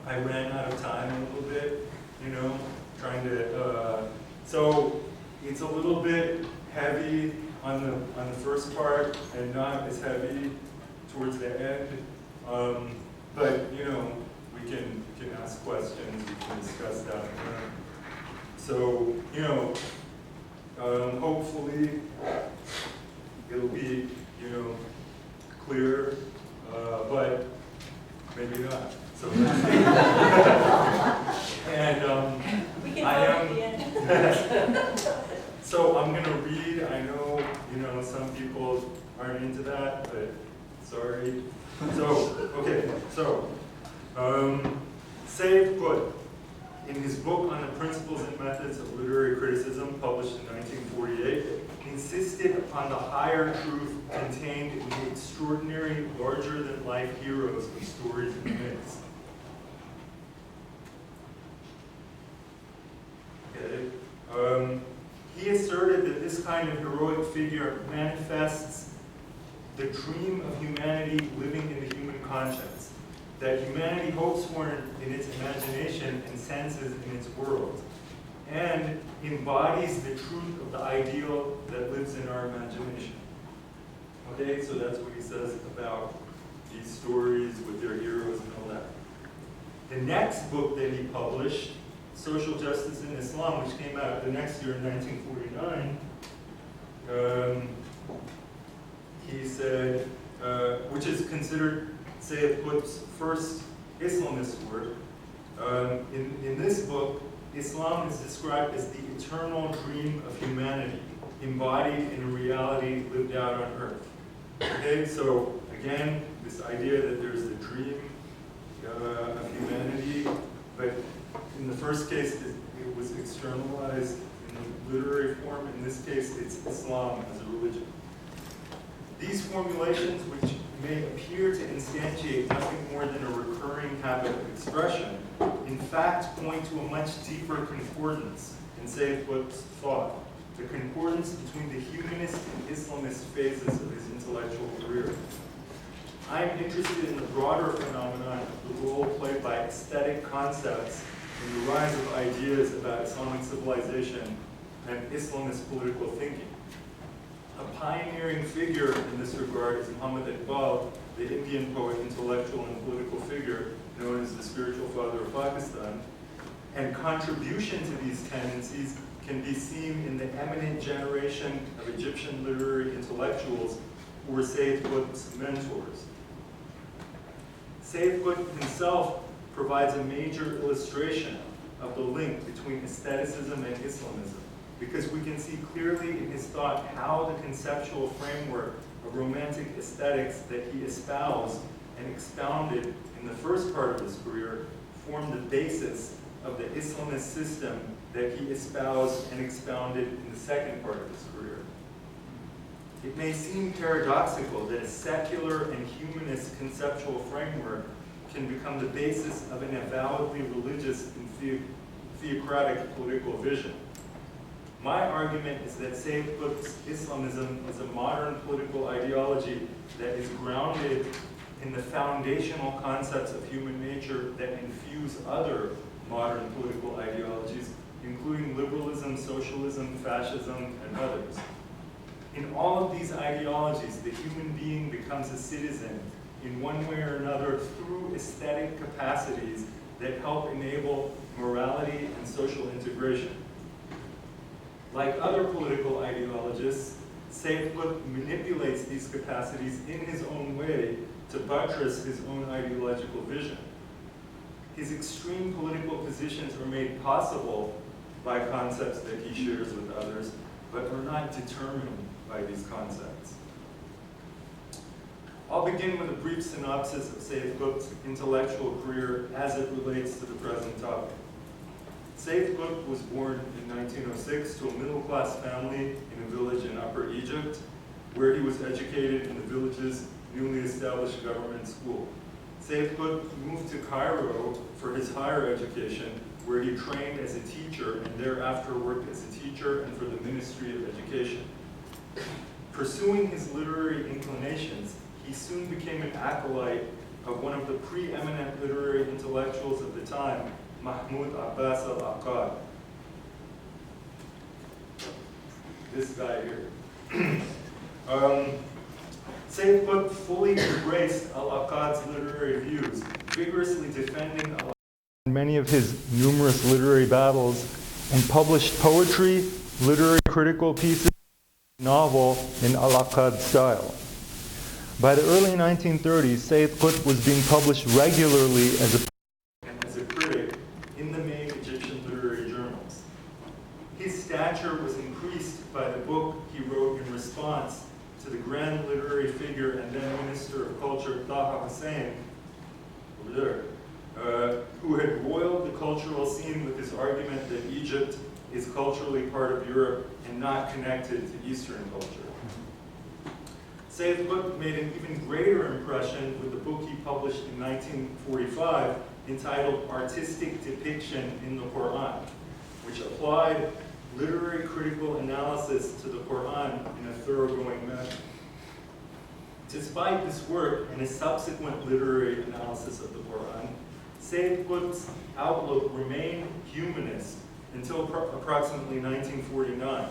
I ran out of time a little bit, trying to, so it's a little bit heavy on the first part and not as heavy towards the end. But we can ask questions, we can discuss that. So hopefully it'll be clear, but maybe not. So and we can I at the end. So I'm going to read. I know, some people aren't into that, but sorry. So, okay, so Sayyid Qutb, in his book on the principles and methods of literary criticism, published in 1948, insisted upon the higher truth contained in the extraordinary, larger-than-life heroes of stories and myths. Okay. He asserted that this kind of heroic figure manifests the dream of humanity living in the human conscience, that humanity hopes for in its imagination and senses in its world, and embodies the truth of the ideal that lives in our imagination. Okay, so that's what he says about these stories with their heroes and all that. The next book that he published, Social Justice in Islam, which came out the next year in 1949, he said, which is considered Sayyid Qutb's first Islamist work. In this book, Islam is described as the eternal dream of humanity, embodied in a reality lived out on earth. Okay, so again, this idea that there's the dream of humanity, but in the first case, it was externalized in the literary form. In this case, it's Islam as a religion. These formulations, which may appear to instantiate nothing more than a recurring habit of expression, in fact point to a much deeper concordance in Sayyid Qutb's thought, the concordance between the humanist and Islamist phases of his intellectual career. I am interested in the broader phenomenon of the role played by aesthetic concepts in the rise of ideas about Islamic civilization and Islamist political thinking. A pioneering figure in this regard is Muhammad Iqbal, the Indian poet, intellectual, and political figure known as the spiritual father of Pakistan. And contribution to these tendencies can be seen in the eminent generation of Egyptian literary intellectuals who were Sayyid Qutb's mentors. Sayyid Qutb himself provides a major illustration of the link between aestheticism and Islamism, because we can see clearly in his thought how the conceptual framework of romantic aesthetics that he espoused and expounded in the first part of his career formed the basis of the Islamist system that he espoused and expounded in the second part of his career. It may seem paradoxical that a secular and humanist conceptual framework can become the basis of an avowedly religious and theocratic political vision. My argument is that Sayyid Qutb's Islamism is a modern political ideology that is grounded in the foundational concepts of human nature that infuse other modern political ideologies, including liberalism, socialism, fascism, and others. In all of these ideologies, the human being becomes a citizen in one way or another through aesthetic capacities that help enable morality and social integration. Like other political ideologists, Sayyid Qutb manipulates these capacities in his own way to buttress his own ideological vision. His extreme political positions are made possible by concepts that he shares with others, but are not determined by these concepts. I'll begin with a brief synopsis of Sayyid Qutb's intellectual career as it relates to the present topic. Sayyid Qutb was born in 1906 to a middle-class family in a village in Upper Egypt, where he was educated in the village's newly established government school. Sayyid Qutb moved to Cairo for his higher education, where he trained as a teacher and thereafter worked as a teacher and for the Ministry of Education. Pursuing his literary inclinations, he soon became an acolyte of one of the preeminent literary intellectuals of the time, Mahmoud Abbas al-Aqad. This guy here. Sayyid Qutb fully embraced al-Aqad's literary views, vigorously defending al-Aqad in many of his numerous literary battles, and published poetry, literary critical pieces, and novel in al-Aqad style. By the early 1930s, Sayyid Qutb was being published regularly as a critic in the main Egyptian literary journals. His stature was increased by the book he wrote in response to the grand literary figure and then Minister of Culture, Taha Hussein, over there, who had roiled the cultural scene with his argument that Egypt is culturally part of Europe and not connected to Eastern culture. Sayyid Qutb made an even greater impression with the book he published in 1945 entitled Artistic Depiction in the Quran, which applied literary critical analysis to the Quran in a thoroughgoing manner. Despite this work and his subsequent literary analysis of the Quran, Sayyid Qutb's outlook remained humanist until approximately 1949.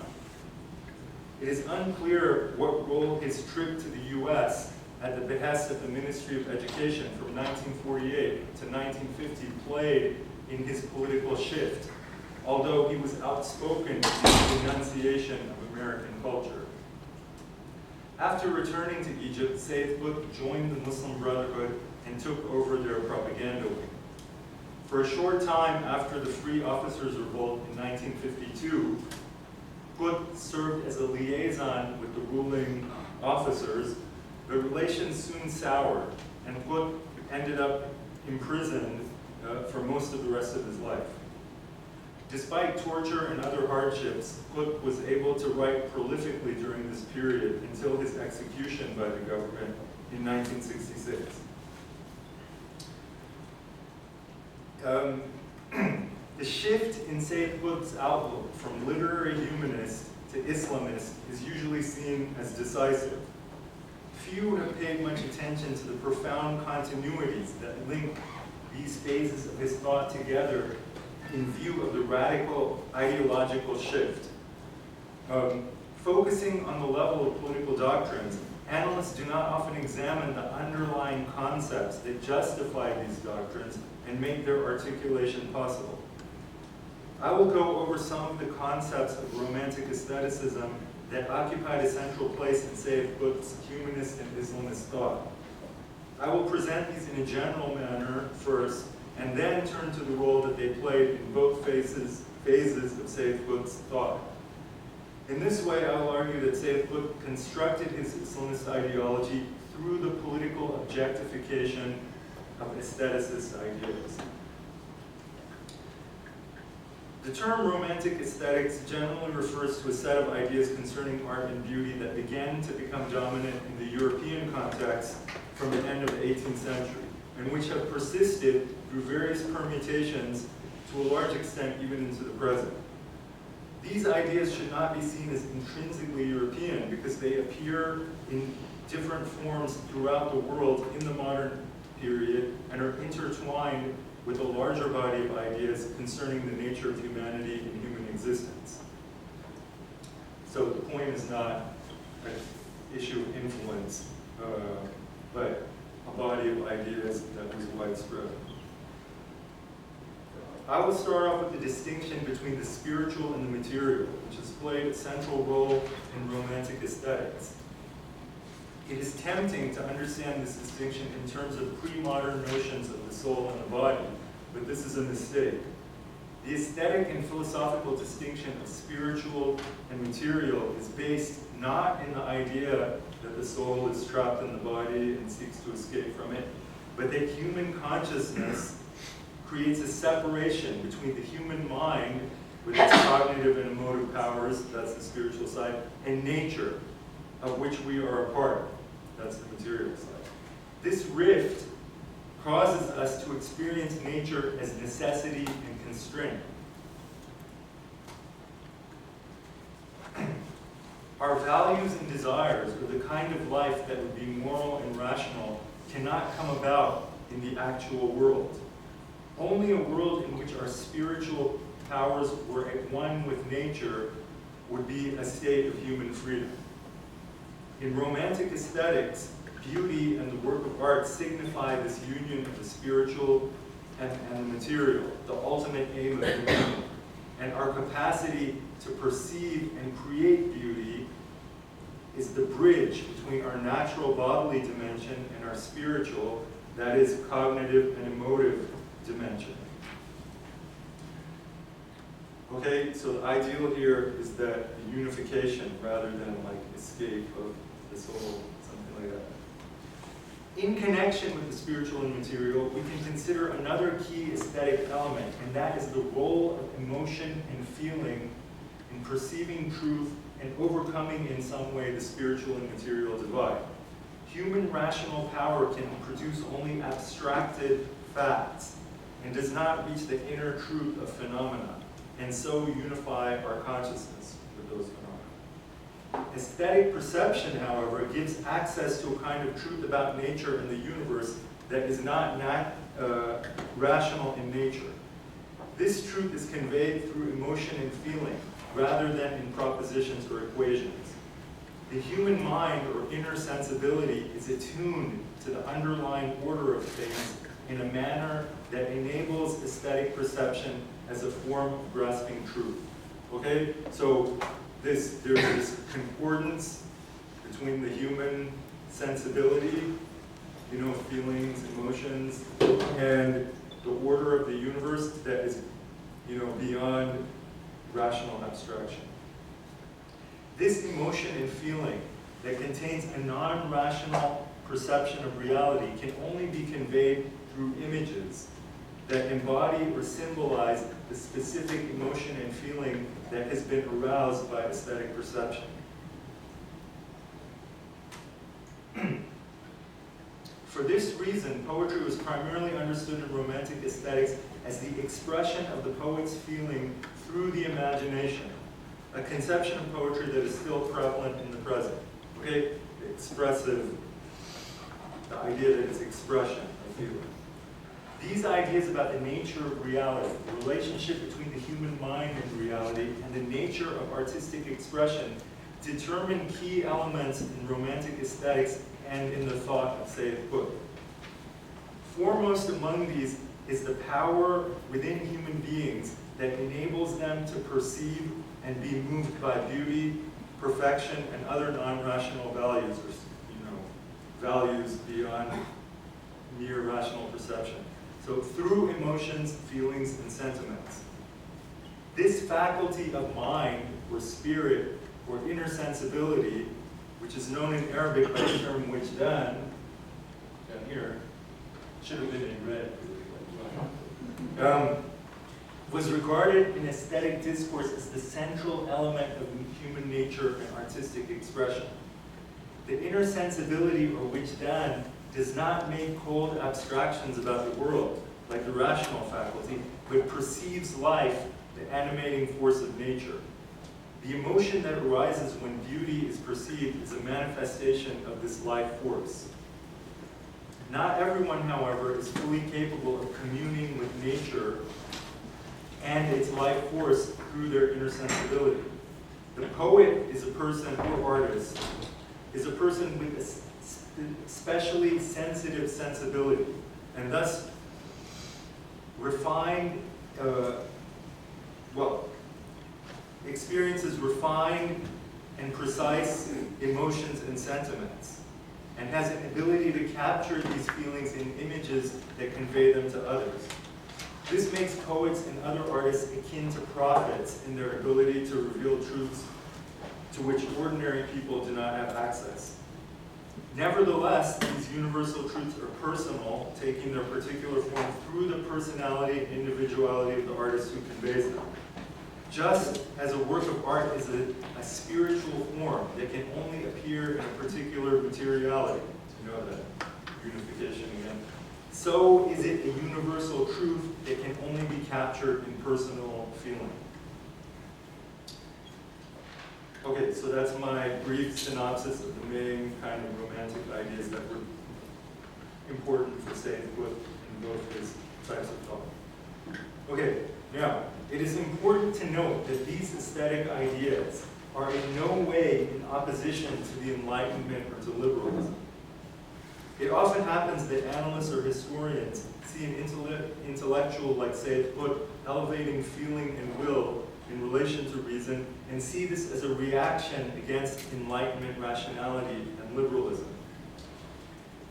It is unclear what role his trip to the US at the behest of the Ministry of Education from 1948 to 1950 played in his political shift, although he was outspoken in his denunciation of American culture. After returning to Egypt, Sayyid Qutb joined the Muslim Brotherhood and took over their propaganda wing. For a short time after the Free Officers' Revolt in 1952, Qutb served as a liaison with the ruling officers. The relations soon soured, and Qutb ended up imprisoned for most of the rest of his life. Despite torture and other hardships, Qutb was able to write prolifically during this period until his execution by the government in 1966. The shift in Sayyid Qutb's outlook from literary humanist to Islamist is usually seen as decisive. Few have paid much attention to the profound continuities that link these phases of his thought together in view of the radical ideological shift. Focusing on the level of political doctrines, analysts do not often examine the underlying concepts that justify these doctrines and make their articulation possible. I will go over some of the concepts of Romantic aestheticism that occupied a central place in Sayyid Qutb's humanist and Islamist thought. I will present these in a general manner first, and then turn to the role that they played in both phases of Sayyid Qutb's thought. In this way, I will argue that Sayyid Qutb constructed his Islamist ideology through the political objectification of aestheticist ideas. The term Romantic aesthetics generally refers to a set of ideas concerning art and beauty that began to become dominant in the European context from the end of the 18th century, and which have persisted through various permutations to a large extent even into the present. These ideas should not be seen as intrinsically European because they appear in different forms throughout the world in the modern period and are intertwined with a larger body of ideas concerning the nature of humanity and human existence. So the point is not an issue of influence, but a body of ideas that was widespread. I will start off with the distinction between the spiritual and the material, which has played a central role in Romantic aesthetics. It is tempting to understand this distinction in terms of pre-modern notions of the soul and the body, but this is a mistake. The aesthetic and philosophical distinction of spiritual and material is based not in the idea that the soul is trapped in the body and seeks to escape from it, but that human consciousness creates a separation between the human mind, with its cognitive and emotive powers, that's the spiritual side, and nature, of which we are a part, that's the material side. This rift causes us to experience nature as necessity and constraint. Our values and desires, or the kind of life that would be moral and rational, cannot come about in the actual world. Only a world in which our spiritual powers were at one with nature would be a state of human freedom. In Romantic aesthetics, beauty and the work of art signify this union of the spiritual and the material, the ultimate aim of humanity. And our capacity to perceive and create beauty is the bridge between our natural bodily dimension and our spiritual, that is, cognitive and emotive dimension. Okay, so the ideal here is that the unification rather than like escape of the soul, something like that. In connection with the spiritual and material, we can consider another key aesthetic element, and that is the role of emotion and feeling in perceiving truth and overcoming in some way the spiritual and material divide. Human rational power can produce only abstracted facts and does not reach the inner truth of phenomena, and so unify our consciousness with those phenomena. Aesthetic perception, however, gives access to a kind of truth about nature and the universe that is not rational in nature. This truth is conveyed through emotion and feeling, rather than in propositions or equations. The human mind, or inner sensibility, is attuned to the underlying order of things in a manner that enables aesthetic perception as a form of grasping truth. Okay? So there's this concordance between the human sensibility, feelings, emotions, and the order of the universe that is, beyond rational abstraction. This emotion and feeling that contains a non-rational perception of reality can only be conveyed through images that embody or symbolize the specific emotion and feeling that has been aroused by aesthetic perception. For this reason, poetry was primarily understood in Romantic aesthetics as the expression of the poet's feeling through the imagination, a conception of poetry that is still prevalent in the present. Okay? Expressive, the idea that it's expression of feeling. These ideas about the nature of reality, the relationship between the human mind and reality, and the nature of artistic expression determine key elements in Romantic aesthetics and in the thought of Sayyid Qutb. Foremost among these is the power within human beings that enables them to perceive and be moved by beauty, perfection, and other non-rational values, or values beyond mere rational perception. So through emotions, feelings, and sentiments. This faculty of mind, or spirit, or inner sensibility, which is known in Arabic by the term wajdan, down here, should have been in red, was regarded in aesthetic discourse as the central element of human nature and artistic expression. The inner sensibility, or wajdan, does not make cold abstractions about the world, like the rational faculty, but perceives life, the animating force of nature. The emotion that arises when beauty is perceived is a manifestation of this life force. Not everyone, however, is fully capable of communing with nature and its life force through their inner sensibility. The poet is a person, or artist, is a person with a especially sensitive sensibility, and thus experiences refined and precise emotions and sentiments, and has an ability to capture these feelings in images that convey them to others. This makes poets and other artists akin to prophets in their ability to reveal truths to which ordinary people do not have access. Nevertheless, these universal truths are personal, taking their particular form through the personality and individuality of the artist who conveys them. Just as a work of art is a spiritual form that can only appear in a particular materiality, that unification again, so is it a universal truth that can only be captured in personal feeling. Okay, so that's my brief synopsis of the main kind of romantic ideas that we're important for Sayyid Qutb in both his types of thought. Okay, now, it is important to note that these aesthetic ideas are in no way in opposition to the Enlightenment or to liberalism. It often happens that analysts or historians see an intellectual like Sayyid Qutb elevating feeling and will in relation to reason and see this as a reaction against Enlightenment rationality and liberalism.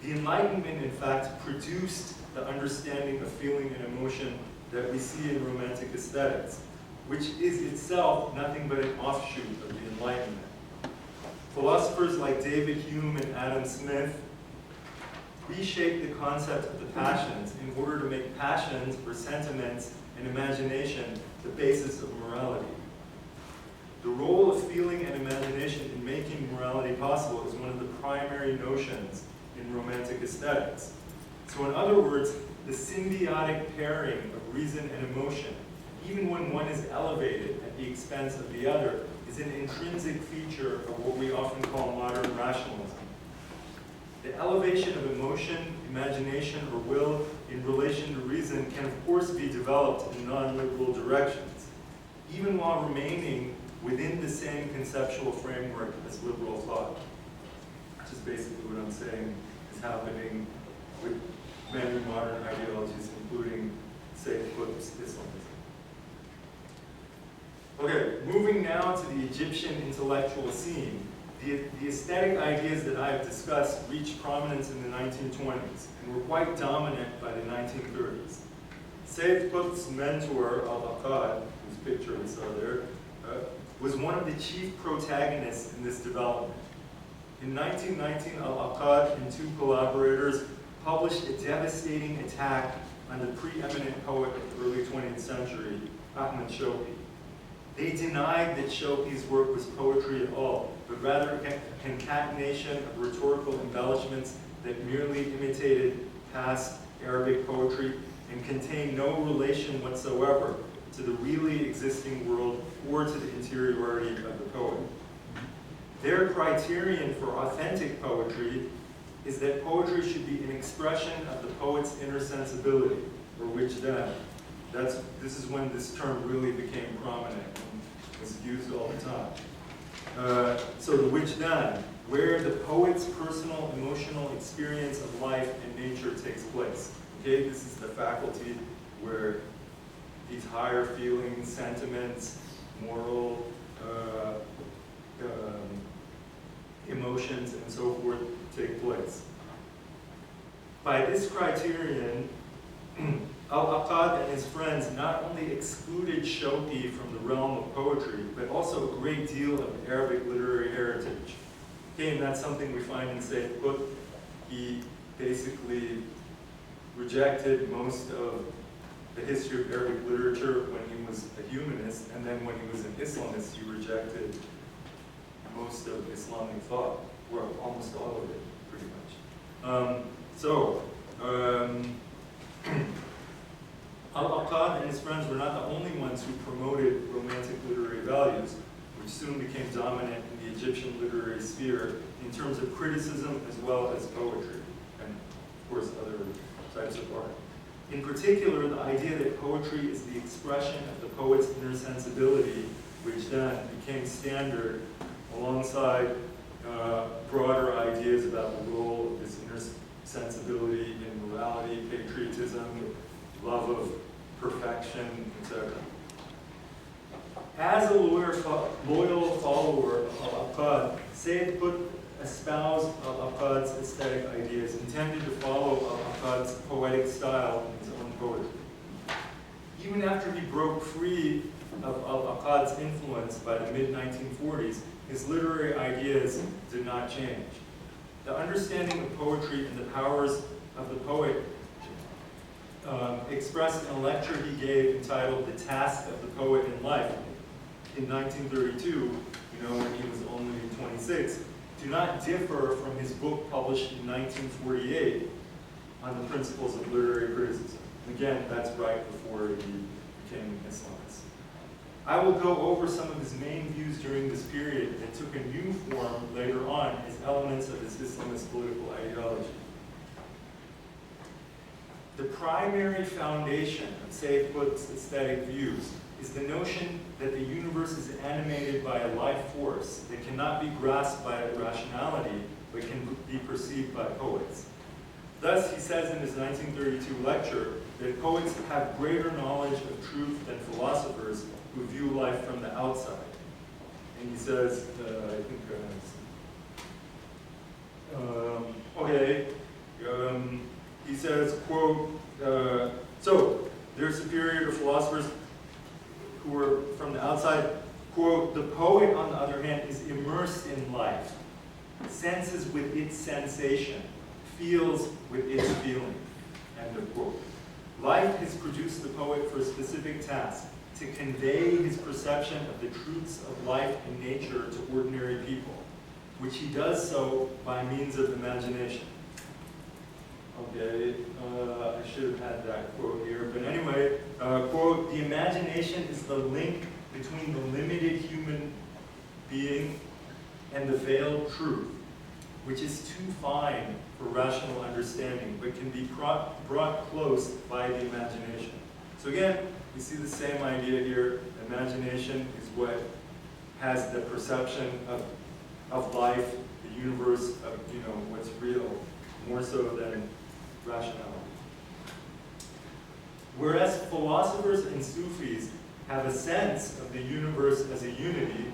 The Enlightenment, in fact, produced the understanding of feeling and emotion that we see in Romantic aesthetics, which is itself nothing but an offshoot of the Enlightenment. Philosophers like David Hume and Adam Smith reshaped the concept of the passions in order to make passions or sentiments and imagination the basis of morality. The role of feeling and imagination in making morality possible is one of the primary notions in Romantic aesthetics. So in other words, the symbiotic pairing of reason and emotion, even when one is elevated at the expense of the other, is an intrinsic feature of what we often call modern rationalism. The elevation of emotion, imagination, or will in relation to reason can of course be developed in non-liberal directions, even while remaining within the same conceptual framework as liberal thought, which is basically what I'm saying is happening with many modern ideologies, including Sayyid Qutb's Islamism. Okay, moving now to the Egyptian intellectual scene. The aesthetic ideas that I've discussed reached prominence in the 1920s and were quite dominant by the 1930s. Sayyid Qutb's mentor, Al-Aqad, whose picture we saw there, was one of the chief protagonists in this development. In 1919, Al-Aqad and two collaborators published a devastating attack on the preeminent poet of the early 20th century, Ahmed Shawqi. They denied that Shawqi's work was poetry at all, but rather a concatenation of rhetorical embellishments that merely imitated past Arabic poetry and contained no relation whatsoever to the really existing world or to the interiority of the poet. Their criterion for authentic poetry is that poetry should be an expression of the poet's inner sensibility, or wijdan. This is when this term really became prominent and was used all the time. So the wijdan, where the poet's personal emotional experience of life and nature takes place. Okay, this is the faculty where these higher feelings, sentiments, moral emotions, and so forth take place. By this criterion, Al-Aqad and his friends not only excluded Shawqi from the realm of poetry, but also a great deal of Arabic literary heritage. Okay, and that's something we find in Sayyid Qutb. He basically rejected most of the history of Arabic literature when he was a humanist, and then when he was an Islamist, he rejected most of Islamic thought, or almost all of it, pretty much. Al-Aqad and his friends were not the only ones who promoted romantic literary values, which soon became dominant in the Egyptian literary sphere in terms of criticism as well as poetry, and of course other types of art. In particular, the idea that poetry is the expression of the poet's inner sensibility, which then became standard alongside broader ideas about the role of this inner sensibility in morality, patriotism, love of perfection, etc. As a loyal follower of Al-Aqad, Sayyid Qutb espoused Al-Aqad's aesthetic ideas, intended to follow Al-Aqad's poetic style in his own poetry. Even after he broke free of Al-Aqad's influence by the mid-1940s, his literary ideas did not change. The understanding of poetry and the powers of the poet expressed in a lecture he gave entitled The Task of the Poet in Life in 1932, when he was only 26, do not differ from his book published in 1948 on the principles of literary criticism. Again, that's right before he became an Islamist. I will go over some of his main views during this period that took a new form later on as elements of his Islamist political ideology. The primary foundation of Sayyid Qutb's aesthetic views is the notion that the universe is animated by a life force that cannot be grasped by rationality, but can be perceived by poets. Thus, he says in his 1932 lecture that poets have greater knowledge of truth than philosophers who view life from the outside. And he says, he says, quote, so they're superior to philosophers who are from the outside. Quote, the poet, on the other hand, is immersed in life, senses with its sensation, feels with its feeling, end of quote. Life has produced the poet for a specific task, to convey his perception of the truths of life and nature to ordinary people, which he does so by means of imagination. Okay, I should have had that quote here, but anyway, quote, the imagination is the link between the limited human being and the veiled truth, which is too fine for rational understanding, but can be brought close by the imagination. So again, we see the same idea here. Imagination is what has the perception of life, the universe, of what's real, more so than rationality. Whereas philosophers and Sufis have a sense of the universe as a unity,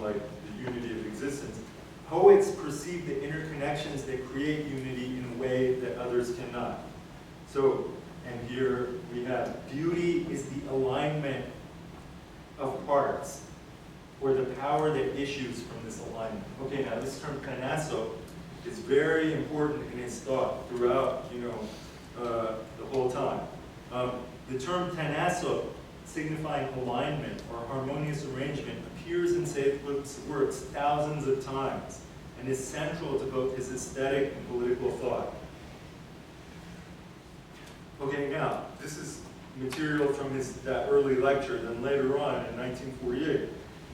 like the unity of existence, poets perceive the interconnections that create unity in a way that others cannot. So, and here we have, beauty is the alignment of parts, or the power that issues from this alignment. Okay, now this term kanaso is very important in his thought throughout, the whole time. The term tanaso, signifying alignment or harmonious arrangement, appears in Sayyid Qutb's works thousands of times and is central to both his aesthetic and political thought. Okay, now, this is material from that early lecture. Then later on, in 1948,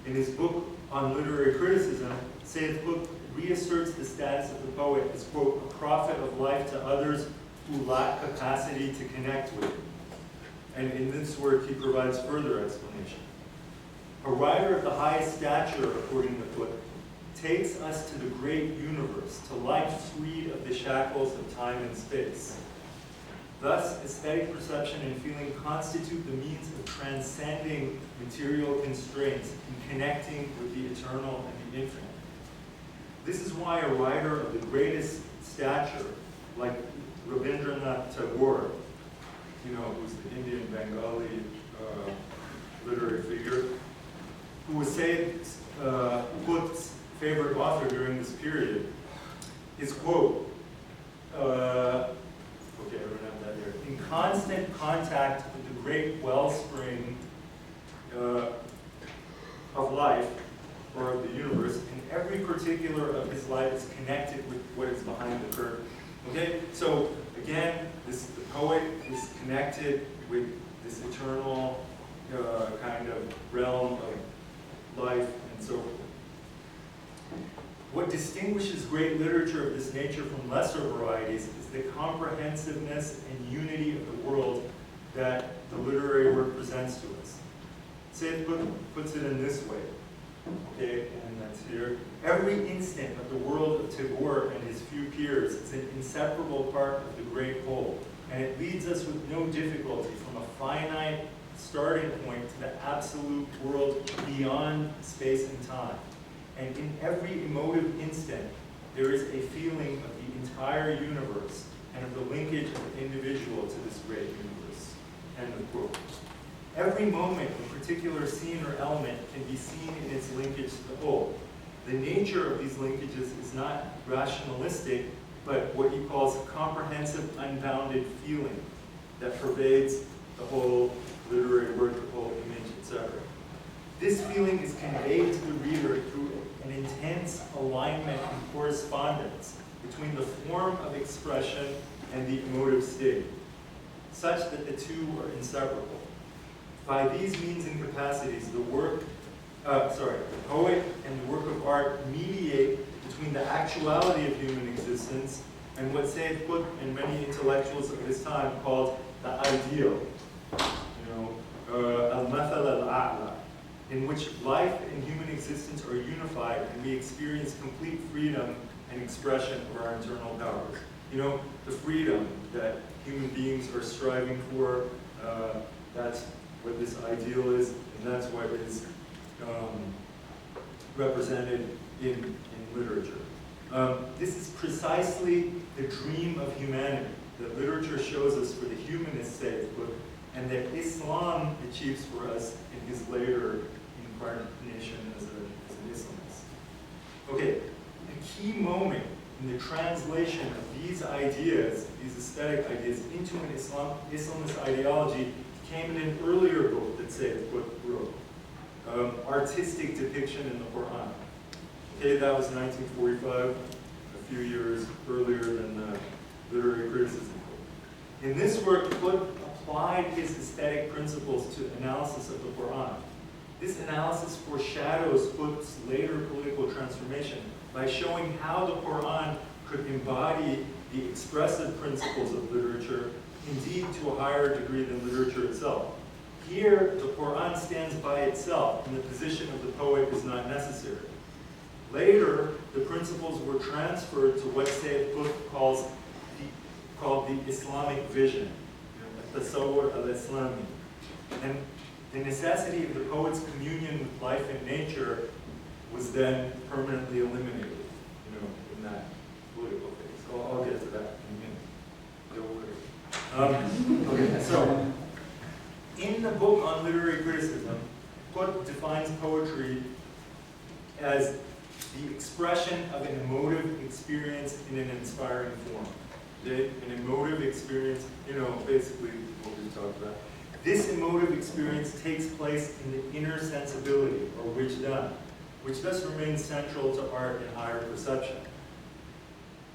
in his book on literary criticism, Sayyid Qutb reasserts the status of the poet as, quote, a prophet of life to others who lack capacity to connect with it. And in this work, he provides further explanation. A writer of the highest stature, according to Qutb, takes us to the great universe, to life freed of the shackles of time and space. Thus, aesthetic perception and feeling constitute the means of transcending material constraints and connecting with the eternal and the infinite. This is why a writer of the greatest stature, like Rabindranath Tagore, who's the Indian Bengali literary figure, who was Sayyid Qutb's favorite author during this period, his quote, okay, I don't have that here. In constant contact with the great wellspring of life, or of the universe, and every particular of his life is connected with what is behind the curtain. Okay, so again, the poet is connected with this eternal kind of realm of life and so forth. What distinguishes great literature of this nature from lesser varieties is the comprehensiveness and unity of the world that the literary work presents to us. Sayyid Qutb puts it in this way, okay, and that's here. Every instant of the world of Tagore and his few peers is an inseparable part of the great whole, and it leads us with no difficulty from a finite starting point to the absolute world beyond space and time. And in every emotive instant, there is a feeling of the entire universe and of the linkage of the individual to this great universe. End of quote. Every moment, a particular scene or element can be seen in its linkage to the whole. The nature of these linkages is not rationalistic, but what he calls a comprehensive, unbounded feeling that pervades the whole literary work, the whole image, etc. This feeling is conveyed to the reader through an intense alignment and correspondence between the form of expression and the emotive state, such that the two are inseparable. By these means and capacities, the poet and the work of art mediate between the actuality of human existence and what Sayyid Qutb and many intellectuals of his time called the ideal, al-mathal al-a'la, in which life and human existence are unified and we experience complete freedom and expression of our internal powers. The freedom that human beings are striving for, that's what this ideal is, and that's what is represented in literature. This is precisely the dream of humanity that literature shows us for the humanist Sayyid Qutb, and that Islam achieves for us in his later incarnation as an Islamist. Okay, the key moment in the translation of these ideas, these aesthetic ideas, into an Islamist ideology came in an earlier book that Sayyid Qutb wrote, Artistic Depiction in the Quran. Okay, that was 1945, a few years earlier than the literary criticism book. In this work, Qutb applied his aesthetic principles to analysis of the Quran. This analysis foreshadows Qutb's later political transformation by showing how the Quran could embody the expressive principles of literature, indeed to a higher degree than literature itself. Here, the Quran stands by itself, and the position of the poet is not necessary. Later, the principles were transferred to what Sayyid Qutb called the Islamic vision, Tasawwur al-Islami. And the necessity of the poet's communion with life and nature was then permanently eliminated, in that political phase. So I'll get to that in a minute. Don't worry. Okay, so in the book on literary criticism, Qutb defines poetry as the expression of an emotive experience in an inspiring form. Okay? An emotive experience, basically what we talked about. This emotive experience takes place in the inner sensibility, or wijdan, which thus remains central to art and higher perception.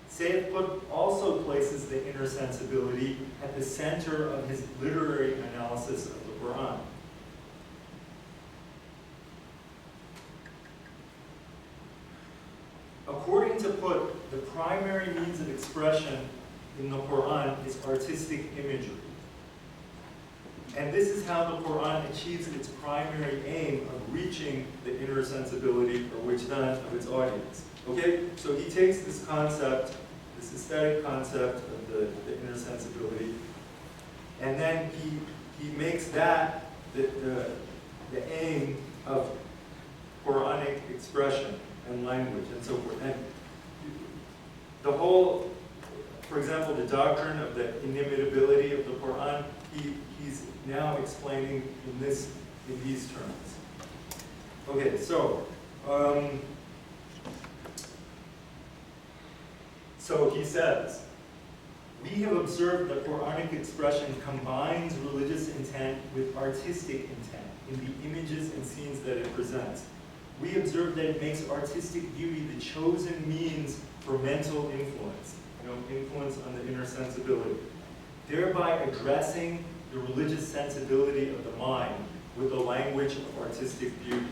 Sayyid Qutb also places the inner sensibility at the center of his literary analysis of the Quran. According to Qutb, the primary means of expression in the Quran is artistic imagery. And this is how the Quran achieves its primary aim of reaching the inner sensibility, or wijdan, of its audience. Okay? So he takes this concept, this aesthetic concept of the inner sensibility, and then he makes that the aim of Quranic expression and language and so forth. And the whole, for example, the doctrine of the inimitability of the Quran, he's now explaining in these terms. Okay, so he says, we have observed that Quranic expression combines religious intent with artistic intent in the images and scenes that it presents. We observe that it makes artistic beauty the chosen means for mental influence, influence on the inner sensibility, thereby addressing the religious sensibility of the mind with the language of artistic beauty.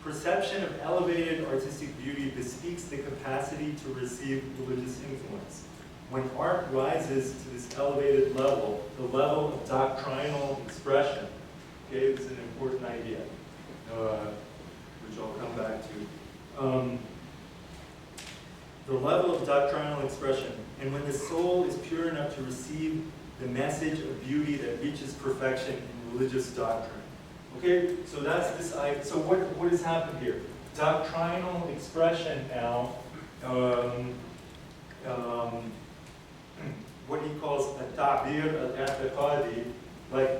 Perception of elevated artistic beauty bespeaks the capacity to receive religious influence. When art rises to this elevated level, the level of doctrinal expression, okay, this is an important idea, which I'll come back to. The level of doctrinal expression, and when the soul is pure enough to receive the message of beauty that reaches perfection in religious doctrine. Okay, so that's this. So what has happened here? Doctrinal expression now. What he calls a ta'bir al-i'tiqadi, like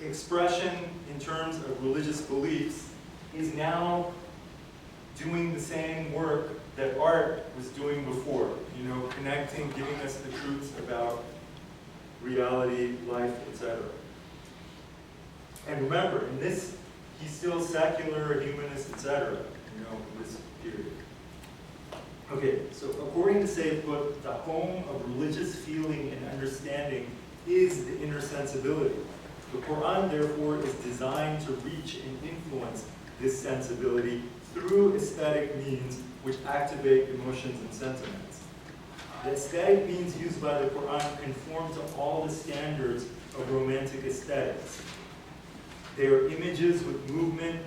expression in terms of religious beliefs, is now doing the same work that art was doing before. Connecting, giving us the truths about reality, life, etc. And remember, in this, he's still secular, humanist, etc. In this period. Okay, so according to Sayyid Qutb, the home of religious feeling and understanding is the inner sensibility. The Quran, therefore, is designed to reach and influence this sensibility through aesthetic means which activate emotions and sentiments. The aesthetic means used by the Quran conform to all the standards of romantic aesthetics. They are images with movement.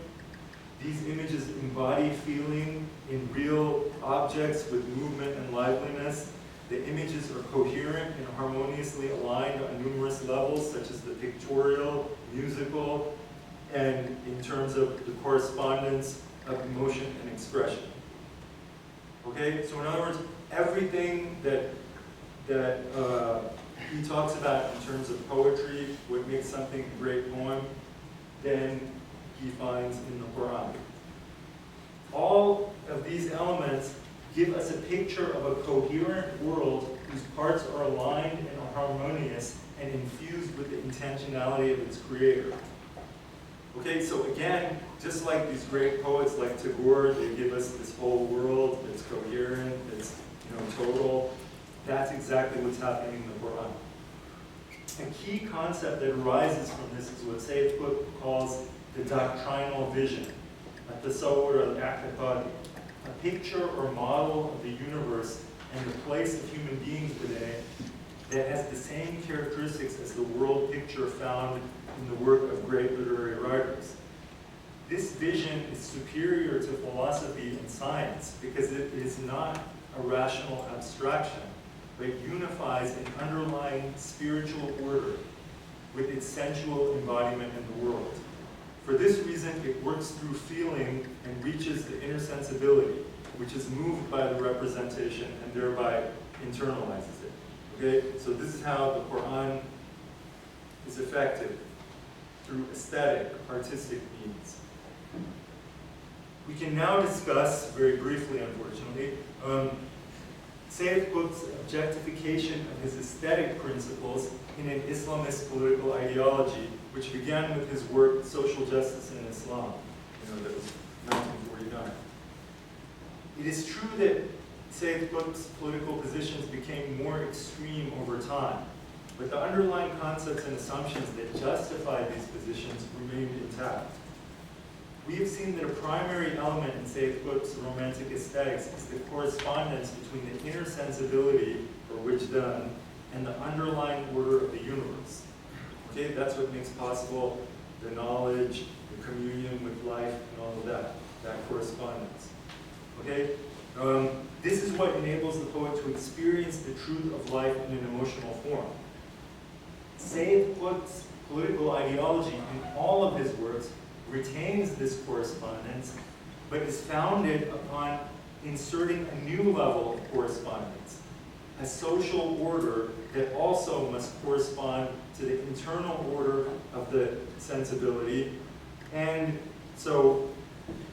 These images embody feeling in real objects with movement and liveliness. The images are coherent and harmoniously aligned on numerous levels, such as the pictorial, musical, and in terms of the correspondence of emotion and expression. Okay, so in other words, everything that he talks about in terms of poetry, what makes something a great poem, then he finds in the Quran. All of these elements give us a picture of a coherent world whose parts are aligned and are harmonious and infused with the intentionality of its creator. Okay, so again, just like these great poets like Tagore, they give us this whole world that's coherent, that's total. That's exactly what's happening in the Quran. A key concept that arises from this is what Sayyid Qutb calls the doctrinal vision, at-tasawwur al-i'tiqadi, a picture or model of the universe and the place of human beings within it that has the same characteristics as the world picture found in the work of great literary writers. This vision is superior to philosophy and science because it is not a rational abstraction, but unifies an underlying spiritual order with its sensual embodiment in the world. For this reason, it works through feeling and reaches the inner sensibility, which is moved by the representation and thereby internalizes it. Okay? So this is how the Quran is effective, through aesthetic, artistic means. We can now discuss, very briefly unfortunately, Sayyid Qutb's objectification of his aesthetic principles in an Islamist political ideology, which began with his work, Social Justice in Islam, that was 1949. It is true that Sayyid Qutb's political positions became more extreme over time, but the underlying concepts and assumptions that justify these positions remained intact. We have seen that a primary element in Sayyid Qutb's romantic aesthetics is the correspondence between the inner sensibility, or wijdan, and the underlying order of the universe. Okay, that's what makes possible the knowledge, the communion with life, and all of that correspondence. Okay, this is what enables the poet to experience the truth of life in an emotional form. Sayyid Qutb's political ideology in all of his works retains this correspondence, but is founded upon inserting a new level of correspondence, a social order that also must correspond to the internal order of the sensibility, and so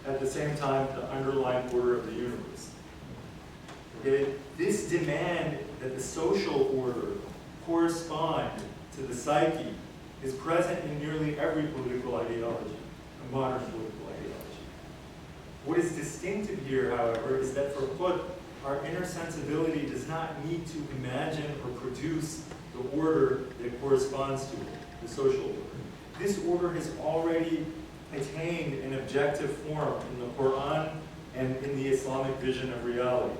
at the same time the underlying order of the universe. Okay? This demand that the social order correspond to the psyche is present in nearly every political ideology, a modern political ideology. What is distinctive here, however, is that for Qutb, our inner sensibility does not need to imagine or produce the order that corresponds to it, the social order. This order has already attained an objective form in the Quran and in the Islamic vision of reality.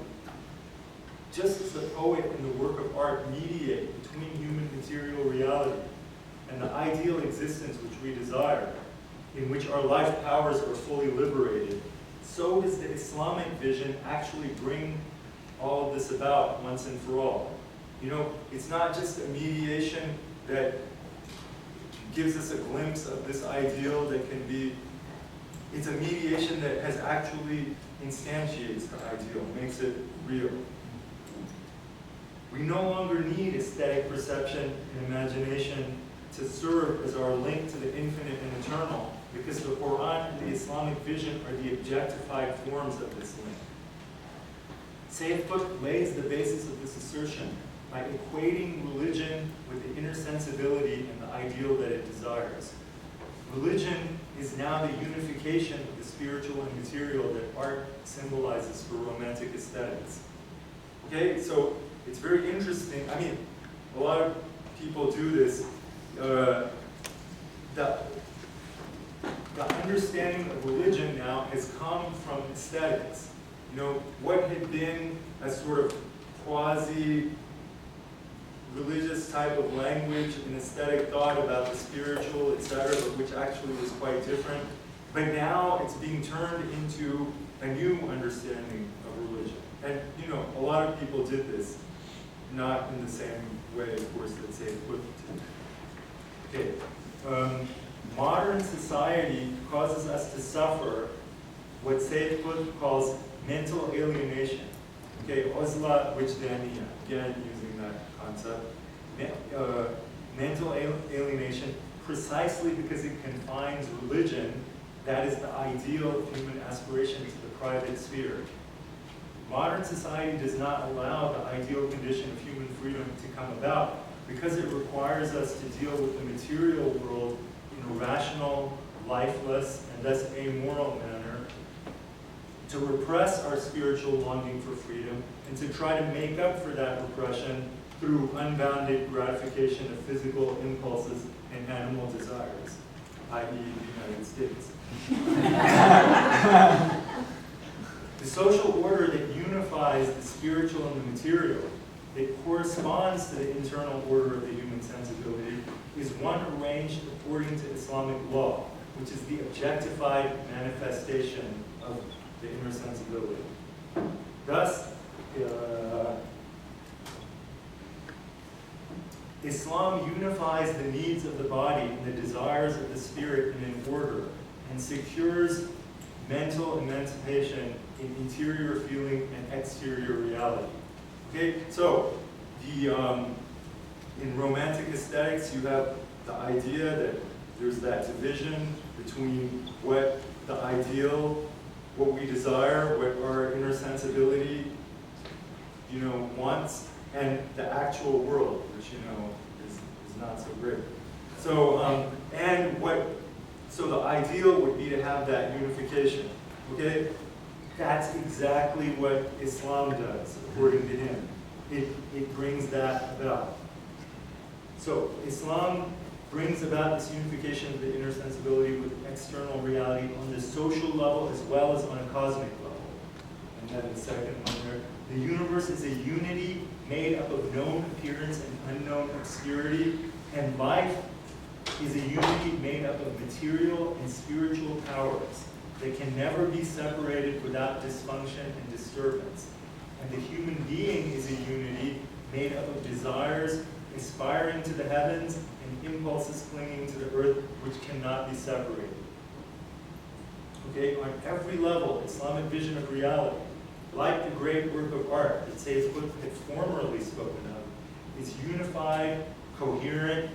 Just as the poet and the work of art mediate between human material reality and the ideal existence which we desire, in which our life powers are fully liberated, so does the Islamic vision actually bring all of this about once and for all. It's not just a mediation that gives us a glimpse of this ideal that can be, it's a mediation that has actually instantiates the ideal, makes it real. We no longer need aesthetic perception and imagination to serve as our link to the infinite and eternal, because the Quran and the Islamic vision are the objectified forms of this link. Sayyid Qutb lays the basis of this assertion by equating religion with the inner sensibility and the ideal that it desires. Religion is now the unification of the spiritual and material that art symbolizes for romantic aesthetics. Okay, so it's very interesting. I mean, a lot of people do this. The understanding of religion now has come from aesthetics. What had been a sort of quasi-religious type of language and aesthetic thought about the spiritual, etc., but which actually was quite different. But now it's being turned into a new understanding of religion. And, you know, a lot of people did this, not in the same way, of course, that Sayyid Qutb did. Okay. Modern society causes us to suffer what Sayyid Qutb calls mental alienation. Okay, Uzla Wijdaniya, again using that concept. Mental alienation, precisely because it confines religion, that is the ideal of human aspiration, to the private sphere. Modern society does not allow the ideal condition of human freedom to come about because it requires us to deal with the material world in a rational, lifeless, and thus amoral manner, to repress our spiritual longing for freedom, and to try to make up for that repression through unbounded gratification of physical impulses and animal desires, i.e. the United States. The social order that unifies the spiritual and the material, that corresponds to the internal order of the human sensibility, is one arranged according to Islamic law, which is the objectified manifestation of the inner sensibility. Thus, Islam unifies the needs of the body and the desires of the spirit in an order, and secures mental emancipation in interior feeling and exterior reality. Okay, so in romantic aesthetics, you have the idea that there's that division between what the ideal, what we desire, what our inner sensibility, you know, wants, and the actual world, which, you know, is not so great. So, so the ideal would be to have that unification. Okay, that's exactly what Islam does, according to him. It brings that about. So Islam brings about this unification of the inner sensibility with external reality on the social level as well as on a cosmic level. And then the second one there, the universe is a unity made up of known appearance and unknown obscurity, and life is a unity made up of material and spiritual powers that can never be separated without dysfunction and disturbance. And the human being is a unity made up of desires aspiring to the heavens and impulses clinging to the earth, which cannot be separated. Okay, on every level, Islamic vision of reality, like the great work of art that Sayyid Qutb had formerly spoken of, is unified, coherent,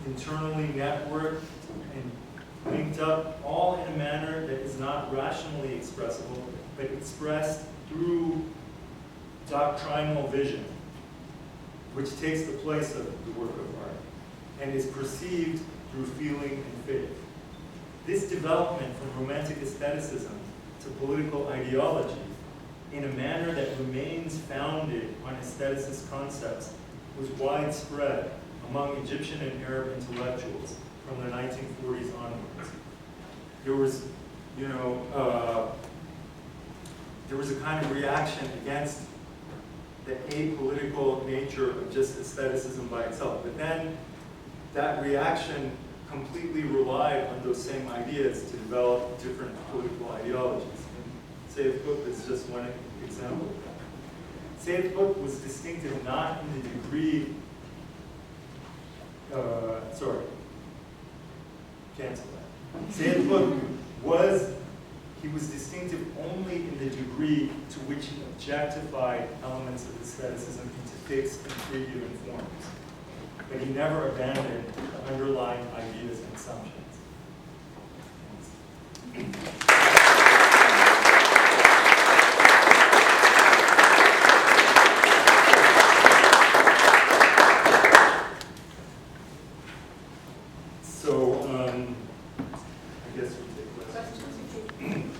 internally networked, and linked up, all in a manner that is not rationally expressible, but expressed through doctrinal vision, which takes the place of the work of art, and is perceived through feeling and faith. This development from romantic aestheticism to political ideology, in a manner that remains founded on aestheticist concepts, was widespread among Egyptian and Arab intellectuals from the 1940s onwards. There was, you know, there was a kind of reaction against the apolitical nature of just aestheticism by itself. But then that reaction completely relied on those same ideas to develop different political ideologies. And Sayyid Qutb is just one example of that. Sayyid Qutb was distinctive not in the degree, cancel that. Sayyid Qutb was distinctive only in the degree to which he objectified elements of aestheticism into fixed and free-given forms. But he never abandoned the underlying ideas and assumptions.